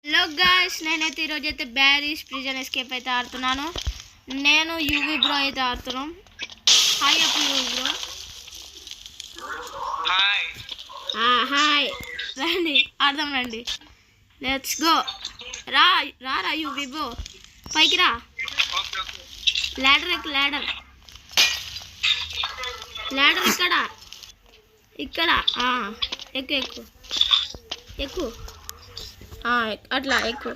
Hello guys, నేనైతే ఈరోజు అయితే బ్యారీస్ ప్రిజన్ ఎస్కేప్ అయితే ఆడుతున్నాను. నేను యూవీ బ్రో అయితే ఆడుతున్నాం. హాయ్ అప్పు యూవీ బ్రో. హాయ్ రండి ఆడదాం రండి. Let's go. రా యూవీ బ్రో, పైకి రా. ల్యాడర్ ఎక్కు, ల్యాడర్ ఇక్కడ ఎక్కు ఎక్కు ఎక్కు. అట్లా ఎక్కు,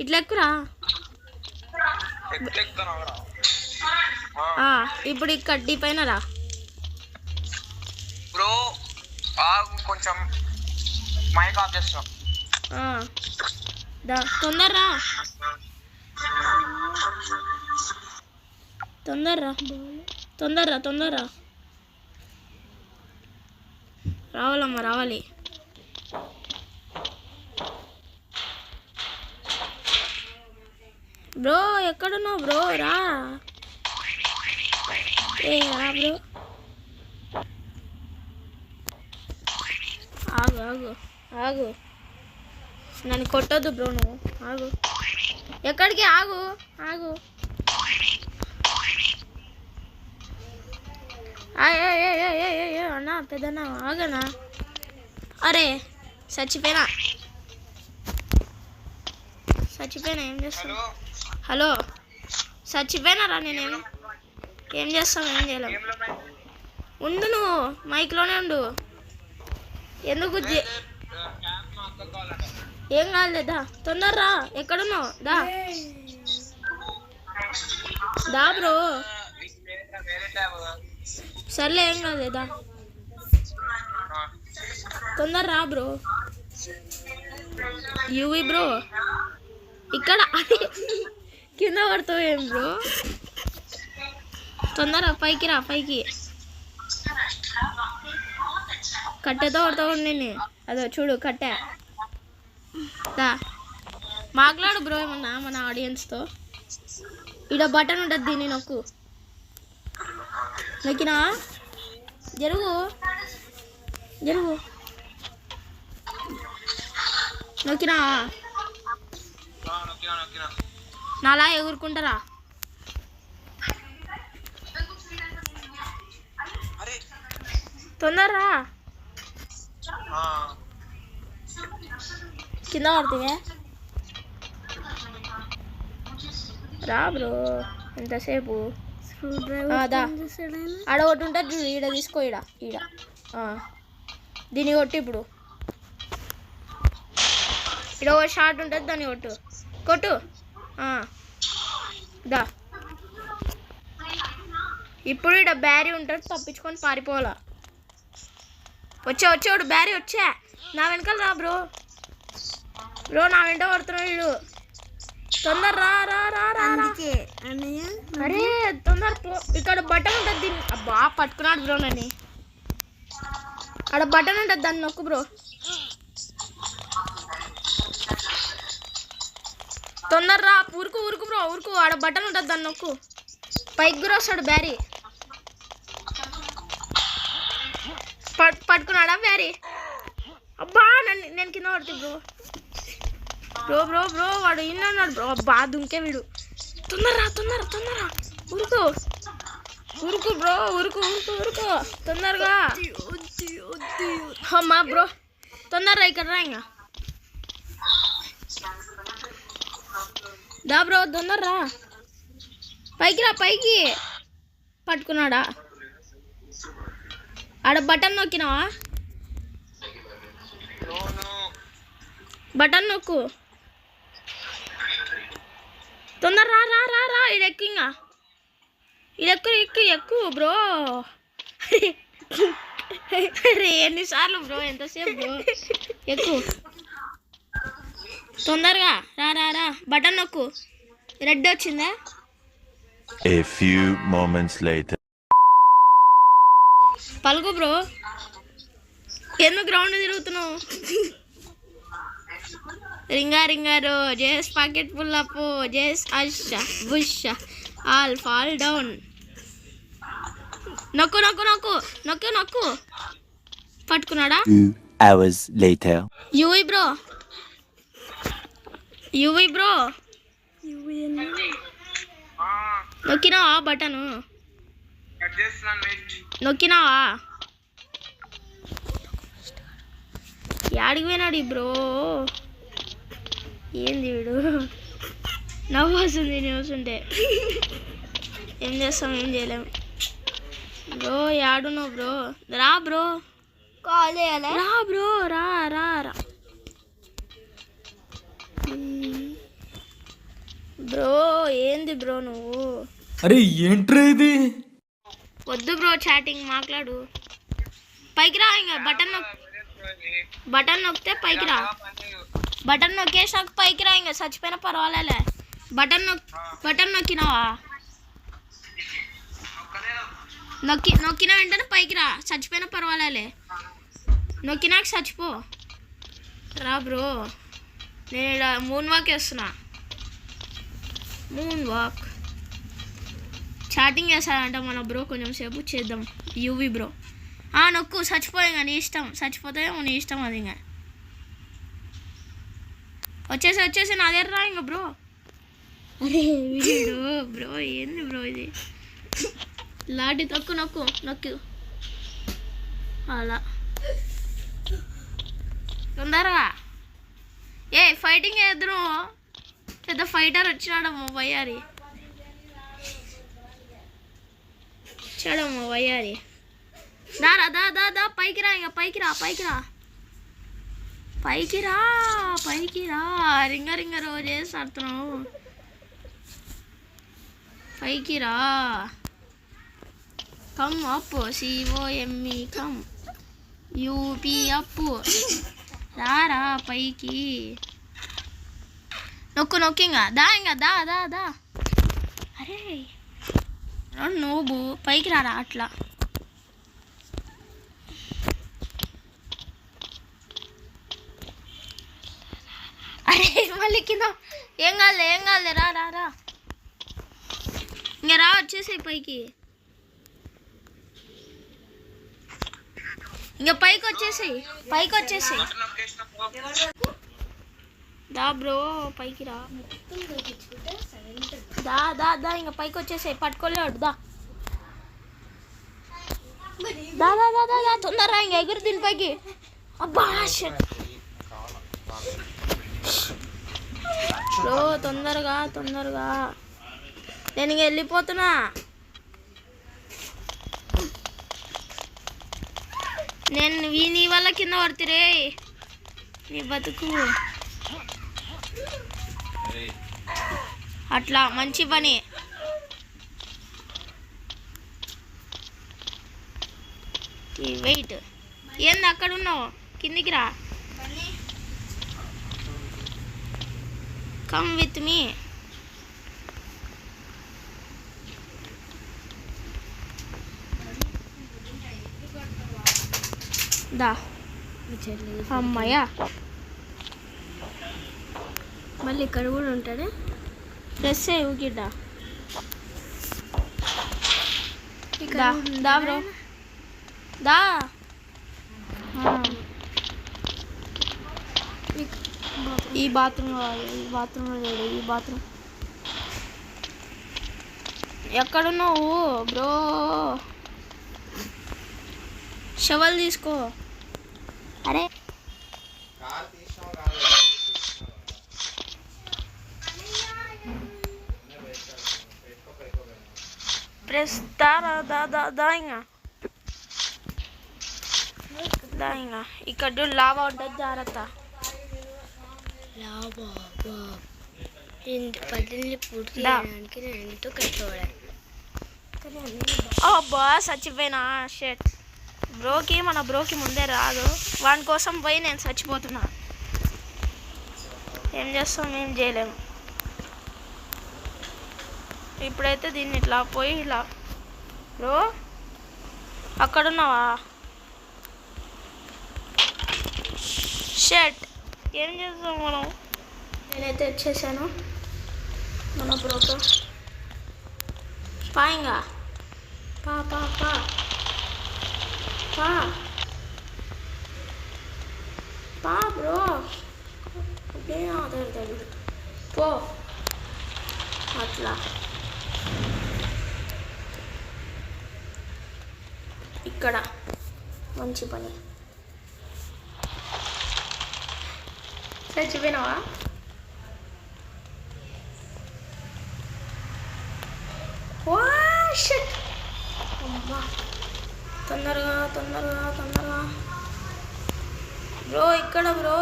ఇట్లా ఎక్కురా. ఇప్పుడు ఇక్కడ డీ పైన రా బ్రో. కొంచెం మైక్ ఆఫ్ చేస్తాం. తొందరరా రావాలమ్మా, రావాలి. బ్రో ఎక్కడున్నావు బ్రో? రా బ్రో. ఆగు నన్ను కొట్టొద్దు బ్రో, నువ్వు ఆగు. ఎక్కడికి? ఆగు అన్నా, పెద్దన్నా ఆగనా. అరే చచ్చిపోయినా. ఏం చేస్తాను? హలో, చచ్చిపోయినారా? నేనేం చేస్తాను? ఏం చేయలేం. ఉండు, నువ్వు మైక్లోనే ఉండు. ఎందుకు? ఏం కాలేదా? తొందరరా. ఎక్కడున్నావు? దా బ్రో. సర్లే, ఏం కాలేదా? తొందరరా బ్రో. యూవీ బ్రో ఇక్కడ కింద పడతావు ఏం బ్రో? తొందర పైకి రా. కట్టెతో పడతావు నేను. అదో చూడు కట్టె. మాట్లాడు బ్రో ఏమన్నా మన ఆడియన్స్తో. ఇక్కడ బటన్ ఉంటుంది, దీన్ని నొక్కినా. జరుగు నొక్కినా. నాలా ఎగురుకుంటారా? తొందరరా. కింద పడుతుంది రా బ్రో. ఎంతసేపు? ఆడ ఒకటి ఉంటుంది చూడు, ఈడ తీసుకో. ఈడ దీన్ని కొట్టి. ఇప్పుడు ఈడ ఒక షార్ట్ ఉంటుంది, దాన్ని కొట్టు. ఇప్పుడు ఈడ బ్యారీ ఉంటుంది, తప్పించుకొని పారిపోవాలా. వచ్చాడు బ్యారీ. నా వెనకాల రా బ్రో. నా వెంట పడుతున్నాడు వీడు. తొందర రా. అరే తొందర పో. ఇక్కడ బటన్ ఉంటుంది, దీన్ని అబ్బా పట్టుకున్నాడు బ్రో నన్ను. అక్కడ బటన్ ఉంటుంది, దాన్ని నొక్కు బ్రో. తొందర రా. ఉరుకు బ్రో. ఆడ బటన్ ఉంటుంది, దాన్ని నొక్కు. పైకి గురి వస్తాడు బ్యారీ. పట్టుకున్నాడా బ్యారీ? అబ్బా నేను కింద పడుతుంది బ్రో. వాడు ఇన్నాడు బ్రో. అబ్బా దుంకే వీడు. తొందర ఉరుకు బ్రో. ఉరుకు తొందరగా. అమ్మా బ్రో, తొందరరా. ఇక్కడ రా. ఇంకా దా బ్రో, తొందరరా. పైకి పట్టుకున్నాడా? ఆడ బటన్ నొక్కినావా? బటన్ నొక్కు. తొందర రా. ఇడెక్కు. ఇంకా ఎక్కు బ్రో. అరే ఎన్నిసార్లు బ్రో? ఎంతసేపు బ్రో? ఎక్కు తొందరగా. రా. బటన్ నొక్కు. రెడ్ వచ్చిందా? A few moments later. పలుకు బ్రో. ఎందుకు గ్రౌండ్ తిరుగుతున్నావు? రింగారో. జేస్ పాకెట్ ఫుల్ అప్. జేస్ అష్ బుష్ ఆల్ ఫాల్ డౌన్. నొక్కు. పట్టుకున్నాడా? 2 hours later. UV bro UV bro ఆ, నొక్కినావా బటను కట్ చేస్తున్నాను వెయిట్. నొక్కినావా యాడికి పోయినాడు ఈ బ్రో ఏంది వీడు నవ్వు వస్తుంది చూస్తుంటే ఏం చేస్తాం ఏం చేయలేం బ్రో యాడున్నావు బ్రో రా బ్రో కాల్ చేయాలి. రా బ్రో రా రా రా బ్రో ఏంది బ్రో నువ్వు అరే ఏంట్రా ఇది? వద్దు బ్రో చాటింగ్ మాట్లాడు పైకి రా ఇంకా బటన్ నొక్కితే పైకి రా బటన్ నొక్కేసాక పైకి రా ఇంకా చచ్చిపోయినా పర్వాలేలే బటన్ నొక్కినావా నొక్కిన వెంటనే పైకి రా చచ్చిపోయినా పర్వాలేలే నొక్కినాక చచ్చిపో రా బ్రో నేను ఇక్కడ మూన్ వాక్ వేస్తున్నా మూన్ వాక్ చాటింగ్ చేస్తాడంట మన బ్రో కొంచెం సేపు చేద్దాం యూవి బ్రో నొక్కు చచ్చిపోయి ఇంకా నీ ఇష్టం చచ్చిపోతే నీ ఇష్టం అది ఇంకా వచ్చేసి నా దగ్గర రా ఇంకా బ్రో అరే వీడు బ్రో ఏంది బ్రో ఇది లాటి నొక్కు అలా తొందరగా ఫైటింగ్ చేద్దాం పెద్ద ఫైటర్ వచ్చినాడమ్మో వయ్యారి వచ్చాడమ్మో వయ్యారి దారా దా పైకి రా ఇంకా పైకి రా రింగ రోజేసి ఆడుతున్నావు పైకి రా come up COME come UP అప్పు రారా పైకి నొక్కింగా దా అరే నువ్వు పైకి రారా అట్లా అరే మళ్ళీ కింద ఏం కాదులే రా ఇంకా రా వచ్చేసి పైకి ఇంకా పైకి వచ్చేసి దా బ్రో పైకి రా దా ఇంకా పైకి వచ్చేసి పట్టుకోలేడు దా తొందరరా ఇంకా ఎగురు దీనిపైకి అబ్బా బ్రో తొందరగా నేను ఇంక వెళ్ళిపోతున్నా నేను నీ వల్ల కింద పడుతురే నీ బతుకు అట్లా మంచి పని వెయిట్ ఏంది అక్కడ ఉన్నావు కిందికి రా కమ్ విత్ మీ దా అమ్మాయ్యా మళ్ళీ ఇక్కడ కూడా ఉంటాడే ప్రెస్ ఊకిడ్డా దా బ్రో దా ఈ బాత్రూమ్ ఎక్కడున్నావు బ్రో షవల్ తీసుకో అరే ప్రెస్ దా ఇంకా ఇక్కడ లావా ఉంటుంది జాగ్రత్త పల్లెల్ని పూర్తి చేయడానికి నేను ఎంతో కష్టపడాను అబ్బా చచ్చిపోయినా షెట్ మన బ్రోకి ముందే రాదు వాని కోసం పోయి నేను చచ్చిపోతున్నా ఏం చేస్తాం ఏం చేయలేము ఇప్పుడైతే దీన్ని ఇట్లా పోయి ఇలా బ్రో అక్కడున్నావా షెట్ ఏం చేస్తాం మనం నేనైతే వచ్చేసాను మన బ్రోతో పాయింగా పా బ్రో దగ్గర పో అట్లా. ఇక్కడ మంచి పని. చచ్చిపోయినావా? షిట్. అమ్మా తొందరగా తొందరగా తొందరగా. బ్రో ఇక్కడ బ్రో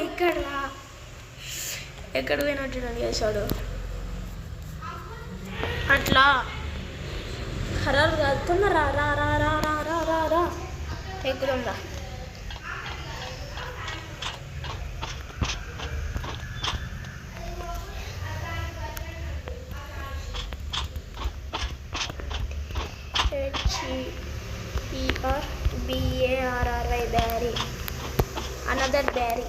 ఇక్కడ ఎక్కడ పోయినట్టు నన్ను చేశాడు. అట్లా హర్రర్ కాదు. తొందర రా రా రా రా రా రా రా రా ఎక్కుదాం రా. HERBARRY berry. Another berry.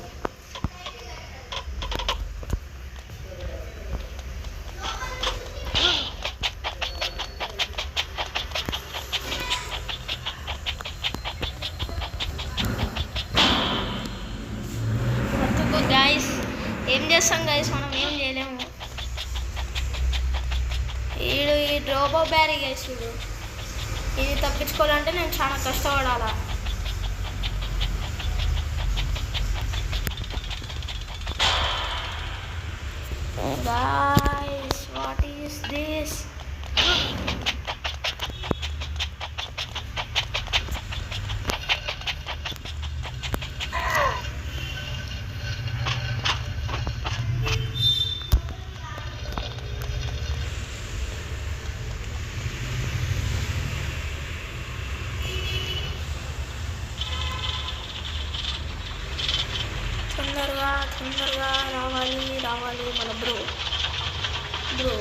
Guys ఏం చేస్తాం గైస్, మనం ఏం చేయలేము. ఈ డ్రోబో బ్యారీ గైస్, ఇది తప్పించుకోవాలంటే నేను చాలా కష్టపడాలా. Guys, what is this? తొందరగా తొందరగా రావాలి రావాలి మన bro bro.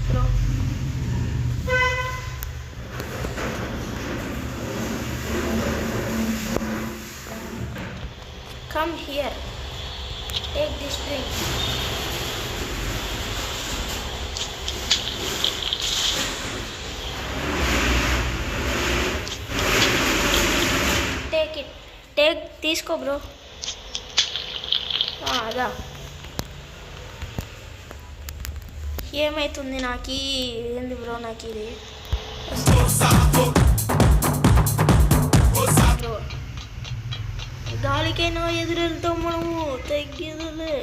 Bro come here, take this drink. Take తీసుకో బ్రో. అదా ఏమవుతుంది నాకు? ఏంది బ్రో నాకు ఇది? బ్రో గాలికైనా ఎదురెళ్తాం మనము, తగ్గేదిలే.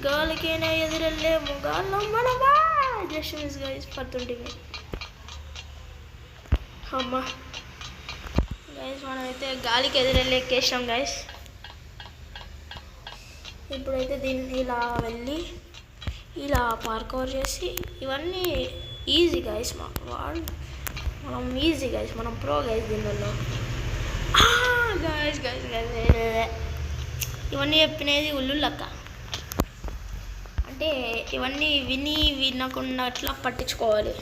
గాలికైనా ఎదురెళ్ళేము, గాల్లో మనమా. జస్ట్ మిస్ గైస్ పడుతుంటివి. అమ్మా గైస్ మనమైతే గాలికి ఎదురెళ్ళి ఎక్కేసాం గైస్. ఇప్పుడైతే దీన్ని ఇలా వెళ్ళి ఇలా పార్కౌర్ చేసి ఇవన్నీ ఈజీ గైస్. మనం ఈజీ గైస్, మనం ప్రో గైస్ దీనిలో. గైస్ గైస్ గైస్ ఇవన్నీ చెప్పినది ఉల్లులక్క. అంటే ఇవన్నీ వినకుండా అట్లా పట్టించుకోవాలి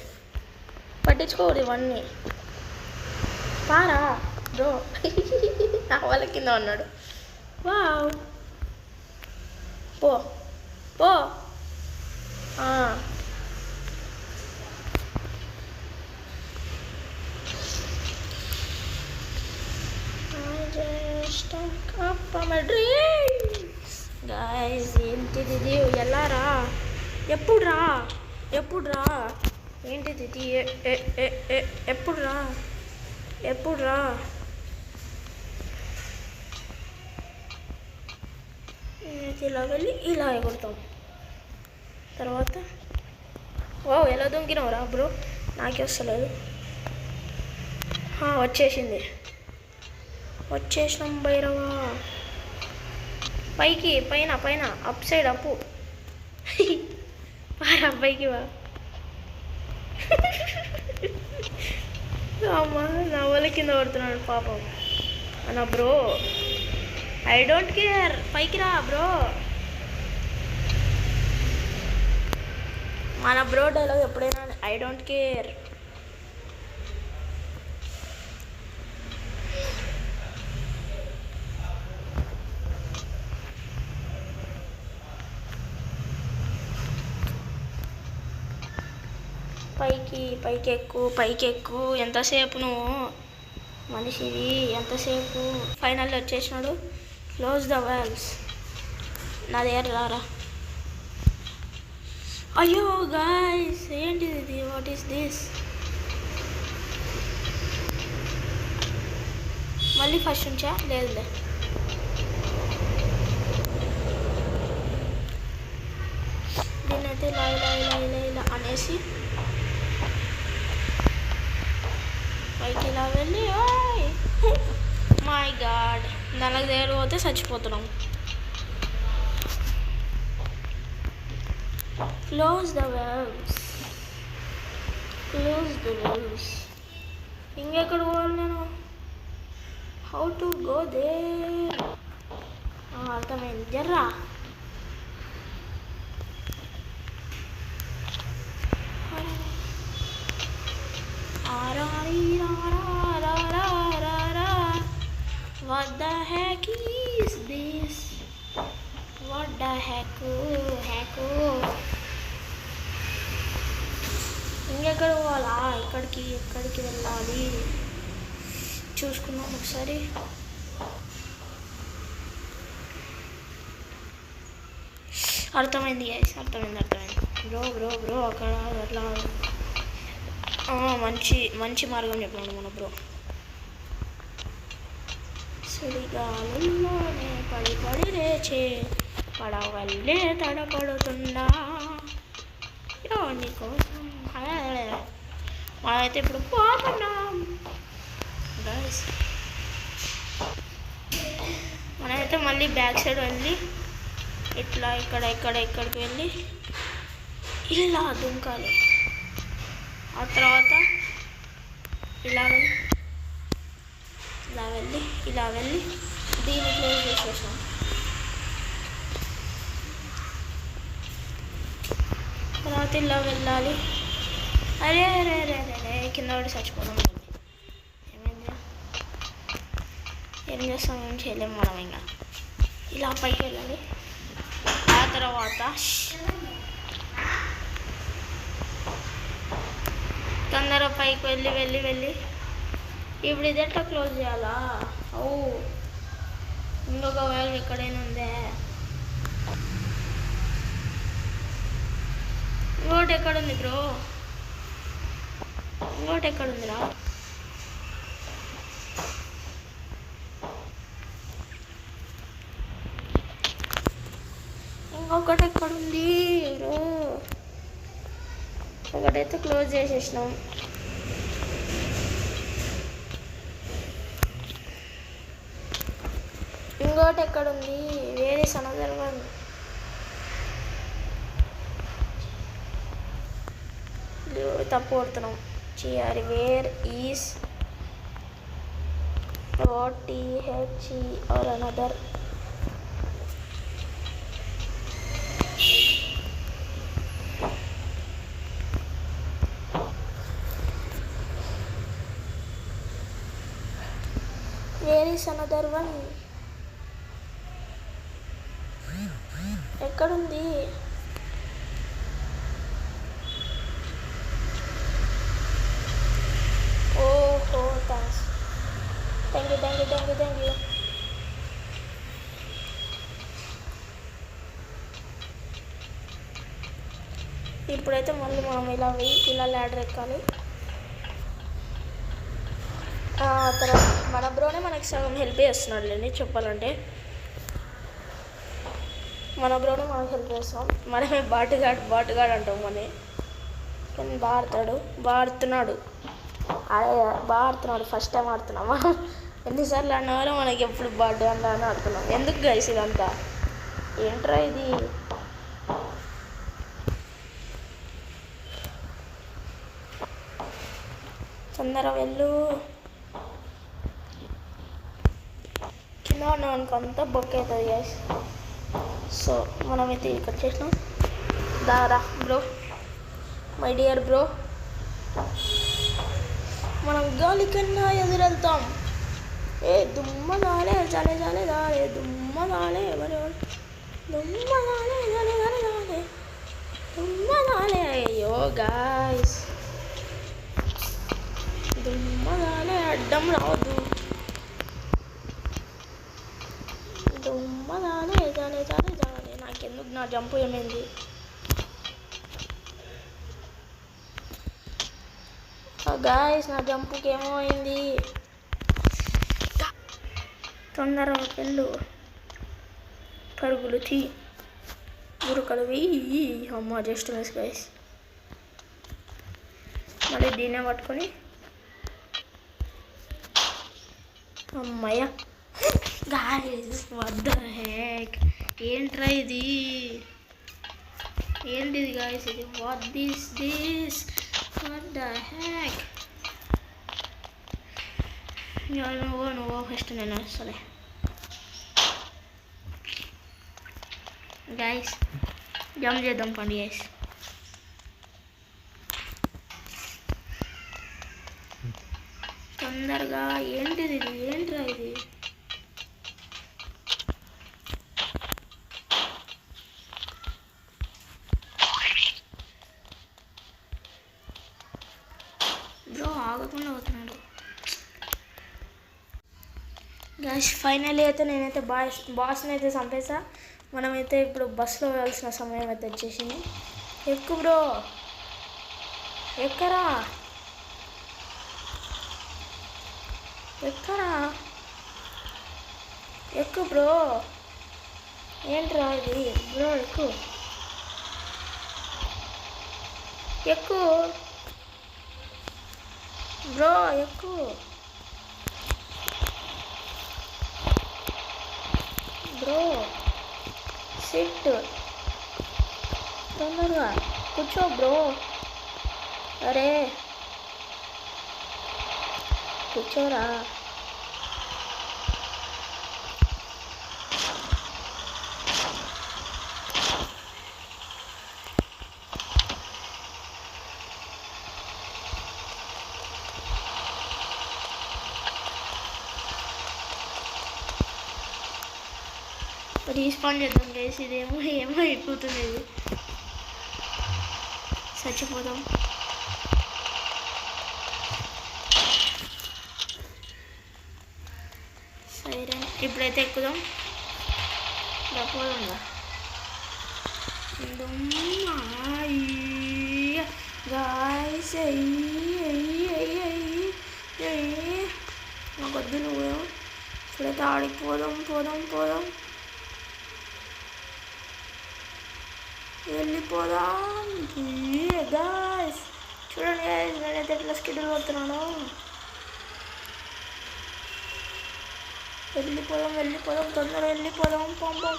ఇవన్నీ. పారా బ్రో నా వాళ్ళ కింద ఉన్నాడు. వావ్ పో పో. గాయస్ ఏంటిది? ఎలా రా? ఎప్పుడు రా? ఏంటిది? ఎప్పుడు రా? ఇలా వెళ్ళి ఇలా ఎగురుతాం. తర్వాత ఓ ఎలా దొంగినావురా బ్రో? నాకే వస్తలేదు. వచ్చేసినాం భైరవా. పైన అప్ సైడ్ అప్పు. పారా పైకి వా. అమ్మా నా వాళ్ళ కింద పడుతున్నాడు పాపం. అన్నా బ్రో ఐ డోంట్ కేర్, పైకి రా బ్రో. మన బ్రో డైలాగ్ ఎప్పుడైనా ఐ డోంట్ కేర్. పైకి ఎక్కు ఎంతసేపు నువ్వు? మనిషివి ఎంతసేపు ఫైనల్ వచ్చేసినాడు. Close the valves. నా దగ్గర రారా. అయ్యో గాయ్స్, ఏంటిది ఇది? What is this? మళ్ళీ ఫస్ట్ నుంచా? లేదులే. దీన్నైతే ఇలా ఇలా ఇలా ఇలా ఇలా అనేసి పైకి ఇలా వెళ్ళి మై గాడ్, దానికి దగ్గర పోతే చచ్చిపోతున్నాం. Close the valves, close the valves. ఇంకెక్కడ పోవాలి నేను? How to go there? అర్థమైంది. జర్రా What the heck is this? What the heck? ఇంకెక్కడ పోవాలా? ఎక్కడికి వెళ్ళాలి చూసుకున్నాం ఒకసారి. అర్థమైంది గైస్, అర్థమైంది. బ్రో అక్కడ అట్లా మంచి మార్గం చెప్పాడు మన బ్రో. సుడిగాలుల్లోనే పడి లేచే పడవల్లే తడపడుతుందా నీకోసం. మనమైతే ఇప్పుడు పోతున్నాం గైస్. మనమైతే మళ్ళీ బ్యాక్ సైడ్ వెళ్ళి ఇట్లా ఇక్కడికి వెళ్ళి ఇలా దుంకాలి. ఆ తర్వాత ఇలా వెళ్ళి దీన్ని క్లోజ్ చేసేసాం. తర్వాత ఇలా వెళ్ళాలి. అరే కింద పడి చచ్చిపోదాం. ఏమైంది? ఏం చేస్తాం? ఏం చేయలేము మనం. ఇంకా ఇలా పైకి వెళ్ళాలి. ఆ తర్వాత తొందరగా పైకి వెళ్ళి ఇప్పుడు ఇది ఎట్లా క్లోజ్ చేయాలా? ఇంకొక వాల్వ్ ఎక్కడైనా ఉందే? ఇంకోటి ఎక్కడుంది బ్రో? ఇంకోటి ఎక్కడుందిరా? ఇంకొకటి ఎక్కడుంది బ్రో? ఒకటైతే క్లోజ్ చేసేసినాం. ఇంకోటి ఎక్కడుంది? వేరే సనదర్ వన్. తప్పు కొడుతున్నాం చేయాలి. Where is OTH or another? Where is another one? ఎక్కడుంది? ఓహో, థ్యాంక్స్. Thank you. ఇప్పుడైతే మళ్ళీ మనం ఇలా ల్యాడర్ ఎక్కాలి. తర్వాత మన బ్రోనే మనకి సగం హెల్ప్ చేస్తున్నాడు లేండి చెప్పాలంటే. మన బ్రోనే మనకు హెల్ప్ చేస్తున్నాం. మనమే బాటుగాడు అంటాం మనే. కానీ బాడుతున్నాడు. First time ఆడుతున్నామా? ఎన్నిసార్లు అన్నవారో మనకి ఎప్పుడు బాటు అని ఆడుతున్నాం. ఎందుకు గైస్ ఇదంతా? ఏంట్రా ఇది? తొందరగా వెళ్ళు. కింద ఉన్నామనుకో అంతా బొక్క అవుతుంది గైస్. సో మనమైతే ఇక్కడ చేసినాం. దారా బ్రో, మై డియర్ బ్రో, మనం గాలి కన్నా ఎదురెళ్తాం. దుమ్మ దాలే జాలే దాలే దుమ్మ దాలే దుమ్మ దాలే. అయ్యో గాయ్స్, దుమ్మ దాలే అడ్డం రావద్దు. చాలే నాకెందుకు నా జంపు ఏమైంది? గాయస్ నా జంపుకి ఏమో అయింది. తొందరగా వెళ్ళు, పరుగులు తీ, గురుకలు వెయ్యి. అమ్మ జస్ట్ మిస్ గైస్. మళ్ళీ దీన్నే పట్టుకొని అమ్మయ్య. గాయస్ వాట్ ద హెక్, ఏంట్రా ఇది? ఏంటిది గాయస్ ఇది? What this what the heck? నువ్వు ఫస్ట్ నేను వస్తలే. గాయస్ జంప్ చేద్దాం పండి గైస్. తొందరగా. ఏంటిది ఇది? ఏంట్రా ఇది? బ్రో ఆగకుండా పోతున్నాడు. గాయస్ ఫైనల్లీ అయితే నేనైతే బాస్ని అయితే చంపేసా. మనమైతే ఇప్పుడు బస్సులో వెళ్ళాల్సిన సమయం అయితే వచ్చేసింది. ఎక్కు బ్రో, ఎక్కరా ఎక్కు బ్రో. ఏంట్రా ఇది? బ్రో ఎక్కు బ్రో, ఎక్కు బ్రో. సిట్, తొందరగా కూర్చో బ్రో. అరే కూర్చోరా. రీస్పాండ్ చేద్దాం గైస్. ఇదేమో అయిపోతుంది, ఇది చచ్చిపోదాం. సరే ఇప్పుడైతే ఎక్కుదాం. పోదా గాయస్. నాకు వద్దు, నువ్వేమో ఇప్పుడైతే ఆడికి పోదాం. వెళ్ళిపోదాం గాయస్. చూడండి గాయస్ నేనైతే ఎట్లా స్కిడ్యూల్ కొడుతున్నాను. వెళ్ళిపోదాం తొందరగా వెళ్ళిపోదాం. పంపం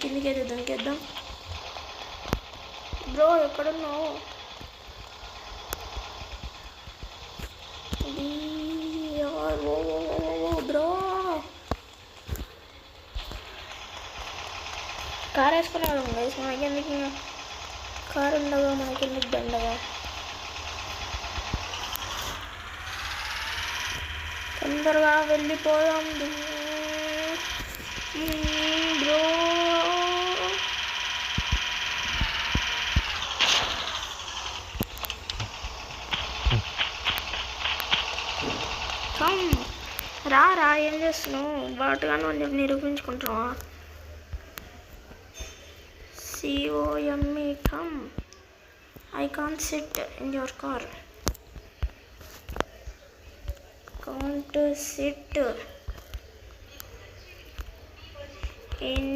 కిందికైతే దొరికేద్దాం. బ్రో ఎక్కడున్నావు? బ్రో కార్ వేసుకునే వాళ్ళం గైస్. మనకెందుకు కారు ఉండగా, మనకెందుకు దండగా. తొందరగా వెళ్ళిపోదాం బ్రో. రా ఏం చేస్తున్నావు? బాటుగాను అని చెప్పి నిరూపించుకుంటున్నావా? COME come. I can't sit in your car. Can't sit in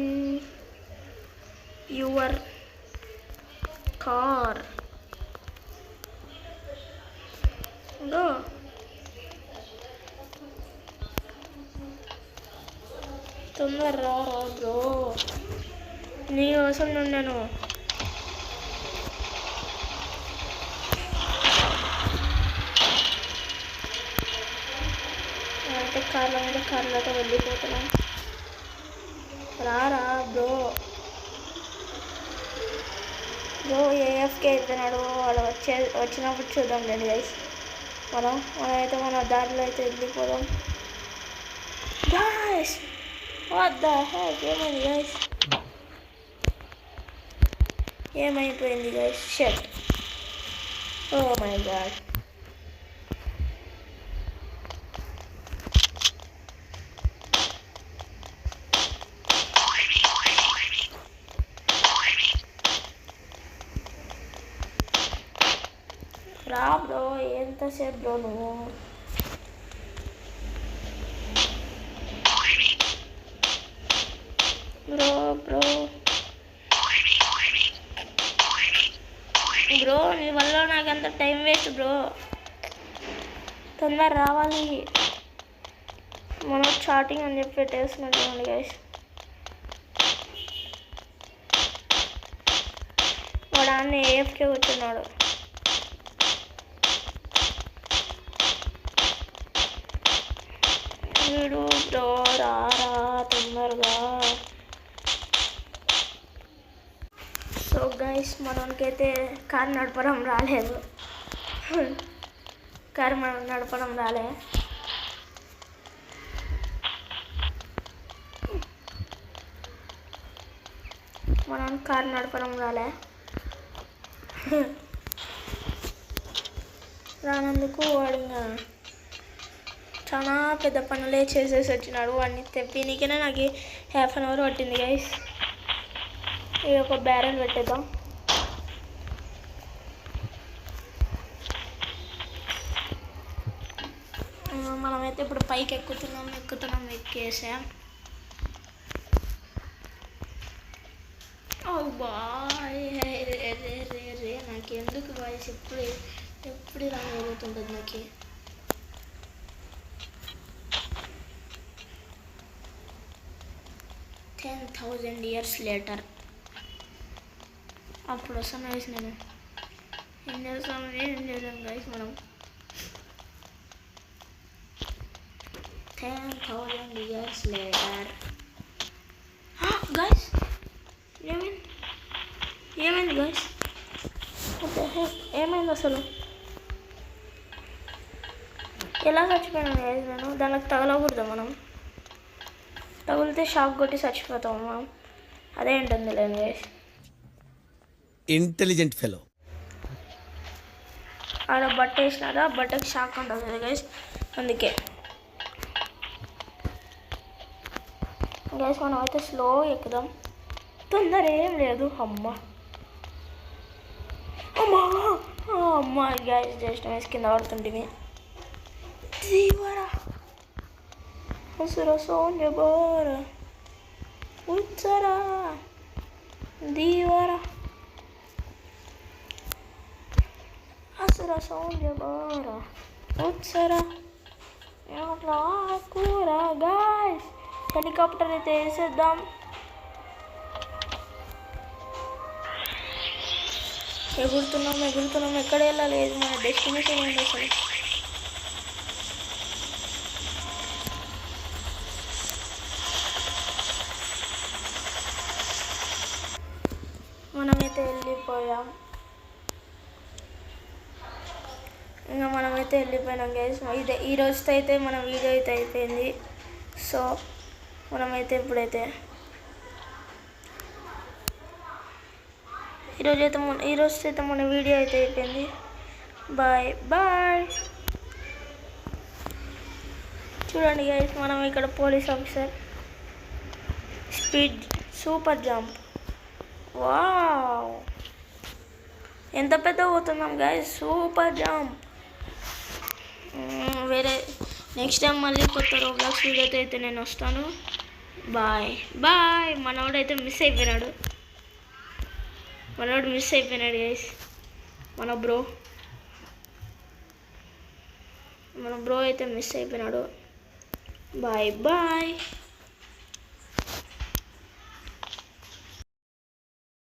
your car. Go. తొందరగా రా బ్రో, నీ కోసం నేను అయితే కార్లతో వెళ్ళిపోతున్నాం. రా బ్రో. AFK అవుతున్నాడు. వాడు వచ్చినప్పుడు చూద్దాం లేండి గైస్. మనమైతే మన దారిలో అయితే వెళ్ళిపోదాం. గాయ్స్ వాట్ ద హెక్, ఏమైంది గైస్? ఏమైపోయింది guys? Shut, oh my god. రా బ్రో, ఎంతసేపు బ్రో నువ్వు? బ్రో బ్రో బ్రో, నీ వల్ల నాకు అంత టైం వేస్ట్ బ్రో. తొందర రావాలి. మనం చాటింగ్ అని చెప్పి పెట్టేస్తున్నాడు చూడండి గైస్. వాడు అన్ని ఏఎఫ్కే కూర్చున్నాడు. వీడు బ్రో రారా తొందరగా. సో గైస్, మనకైతే కారు నడపడం రాలేదు. కారు మనం నడపడం రాలే. మనం కారు నడపడం రానందుకు వాడు చాలా పెద్ద పనులే చేసేసి వచ్చినాడు. వాడిని తెప్పినికనే నాకు 1/2 అవర్ పట్టింది గైస్. ఇది ఒక బ్యారెల్ పెట్టేద్దాం. మనమైతే ఇప్పుడు పైకి ఎక్కుతున్నాం ఎక్కేసాం. ఓ బాయ్, రే నాకు ఎందుకు వాయిస్ ఎప్పుడు ఇలా జరుగుతుంటుంది నాకు. $10,000 later అప్పుడు వస్తాను గైస్. నేను ఏం చేస్తాను గైస్. మనం 10,000 years later. గైస్, ఏమైంది గైస్? ఏమైంది అసలు? ఎలా చచ్చిపోయాను గైస్ నేను? దానికి తగలకూడదు. మనం తగిలితే షాక్ కొట్టి చచ్చిపోతాం మనం. అదేంటుంది లేదు గైస్. Intelligent fellow. ఆడ బట్ట వేసినారా, బట్టకి షాక్ ఉంటుంది కదా గైస్, అందుకే గైస్ మనం అయితే స్లో ఎక్కుదాం. తొందర ఏం లేదు. అమ్మ గైస్, జస్ట్ వేసి కింద పడుతుంటే దీవరా ఉసరా సోన్య బోరా ఉచ్చరా దీవరా అసరా సోన్య బోరా ఉచ్చరా కూర. గైస్, హెలికాప్టర్ అయితే వేసేద్దాం. ఎగురుతున్నాం. ఎక్కడ వెళ్ళలేదు, మన డెస్టినేషన్ ఏంటి అసలు? మనమైతే వెళ్ళిపోయాం. ఇంకా మనమైతే వెళ్ళిపోయినాం గైస్. ఈ రోజుతో అయితే మన వీడియో అయితే అయిపోయింది. సో మనమైతే ఇప్పుడైతే ఈ రోజుతో అయితే మన వీడియో అయితే అయిపోయింది. బాయ్. చూడండి గైస్, మనం ఇక్కడ police officer speed super jump. Wow, ఎంత పెద్ద పోతున్నాం గైస్. Super jump. వేరే నెక్స్ట్ టైం మళ్ళీ కొత్త రోబ్లాక్స్ వీడియోతో అయితే నేను వస్తాను. బాయ్. మనోడైతే మిస్ అయిపోయినాడు గైస్. మన బ్రో అయితే మిస్ అయిపోయినాడు. బాయ్.